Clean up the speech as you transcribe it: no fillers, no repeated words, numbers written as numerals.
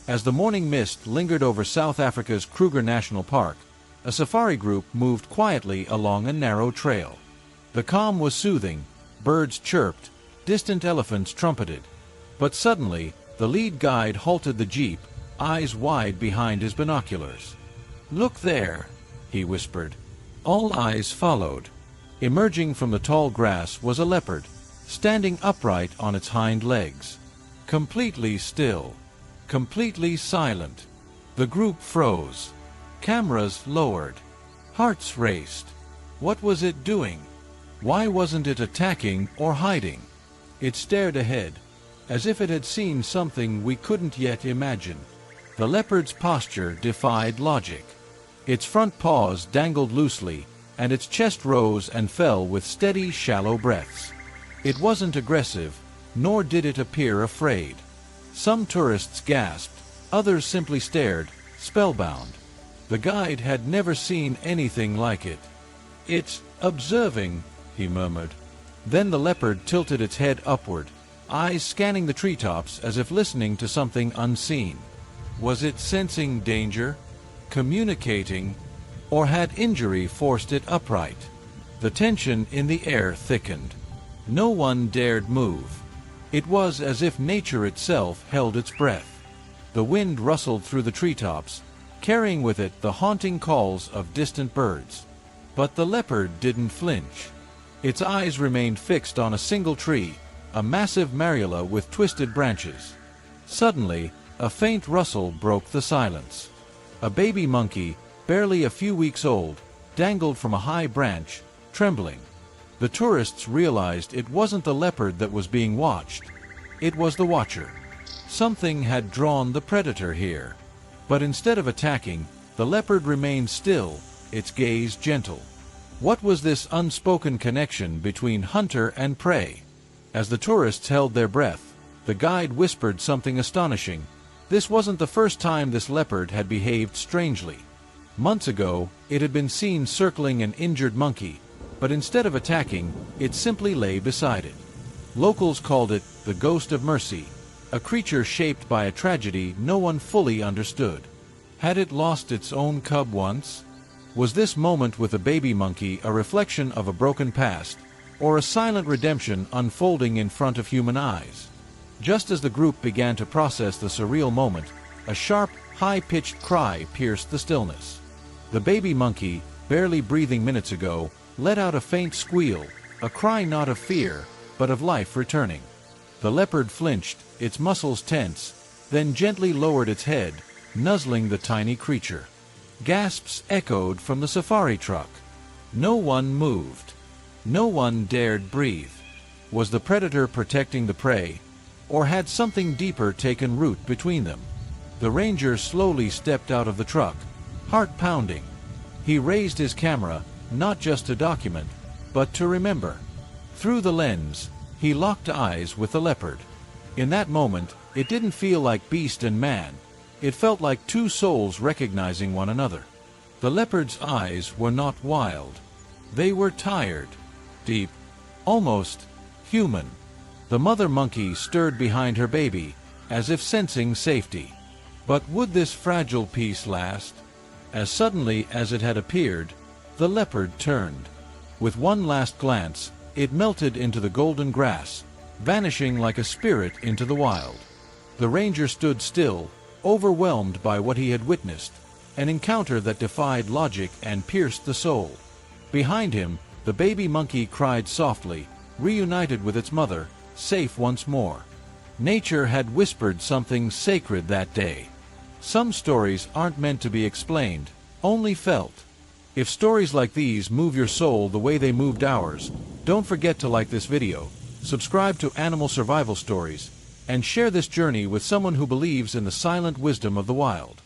As the morning mist lingered over South Africa's Kruger National Park, a safari group moved quietly along a narrow trail. The calm was soothing, birds chirped, distant elephants trumpeted. But suddenly, the lead guide halted the jeep, eyes wide behind his binoculars. "Look there," he whispered. All eyes followed. Emerging from the tall grass was a leopard, standing upright on its hind legs. Completely still. Completely silent. The group froze. Cameras lowered. Hearts raced. What was it doing? Why wasn't it attacking or hiding? It stared ahead, as if it had seen something we couldn't yet imagine. The leopard's posture defied logic. Its front paws dangled loosely, and its chest rose and fell with steady, shallow breaths. It wasn't aggressive, nor did it appear afraid. Some tourists gasped, others simply stared, spellbound. The guide had never seen anything like it. "It's observing," he murmured. Then the leopard tilted its head upward, eyes scanning the treetops as if listening to something unseen. Was it sensing danger? Communicating? Or had injury forced it upright? The tension in the air thickened. No one dared move. It was as if nature itself held its breath. The wind rustled through the treetops, carrying with it the haunting calls of distant birds. But the leopard didn't flinch. Its eyes remained fixed on a single tree, a massive mariala with twisted branches. Suddenly, a faint rustle broke the silence. A baby monkey, barely a few weeks old, dangled from a high branch, trembling. The tourists realized it wasn't the leopard that was being watched. It was the watcher. Something had drawn the predator here. But instead of attacking, the leopard remained still, its gaze gentle. What was this unspoken connection between hunter and prey? As the tourists held their breath, the guide whispered something astonishing. This wasn't the first time this leopard had behaved strangely. Months ago, it had been seen circling an injured monkey, but instead of attacking, it simply lay beside it. Locals called it the ghost of mercy, a creature shaped by a tragedy no one fully understood. Had it lost its own cub once? Was this moment with the baby monkey a reflection of a broken past, or a silent redemption unfolding in front of human eyes? Just as the group began to process the surreal moment, a sharp, high-pitched cry pierced the stillness. The baby monkey, barely breathing minutes ago, let out a faint squeal, a cry not of fear, but of life returning. The leopard flinched, its muscles tense, then gently lowered its head, nuzzling the tiny creature. Gasps echoed from the safari truck. No one moved. No one dared breathe. Was the predator protecting the prey, or had something deeper taken root between them? The ranger slowly stepped out of the truck, heart pounding. He raised his camera, not just to document, but to remember. Through the lens, he locked eyes with the leopard. In that moment, it didn't feel like beast and man. It felt like two souls recognizing one another. The leopard's eyes were not wild. They were tired, deep, almost human. The mother monkey stirred behind her baby, as if sensing safety. But would this fragile peace last? As suddenly as it had appeared, the leopard turned. With one last glance, it melted into the golden grass, vanishing like a spirit into the wild. The ranger stood still, overwhelmed by what he had witnessed, an encounter that defied logic and pierced the soul. Behind him, the baby monkey cried softly, reunited with its mother, safe once more. Nature had whispered something sacred that day. Some stories aren't meant to be explained, only felt. If stories like these move your soul the way they moved ours, don't forget to like this video, subscribe to Animal Survival Stories, and share this journey with someone who believes in the silent wisdom of the wild.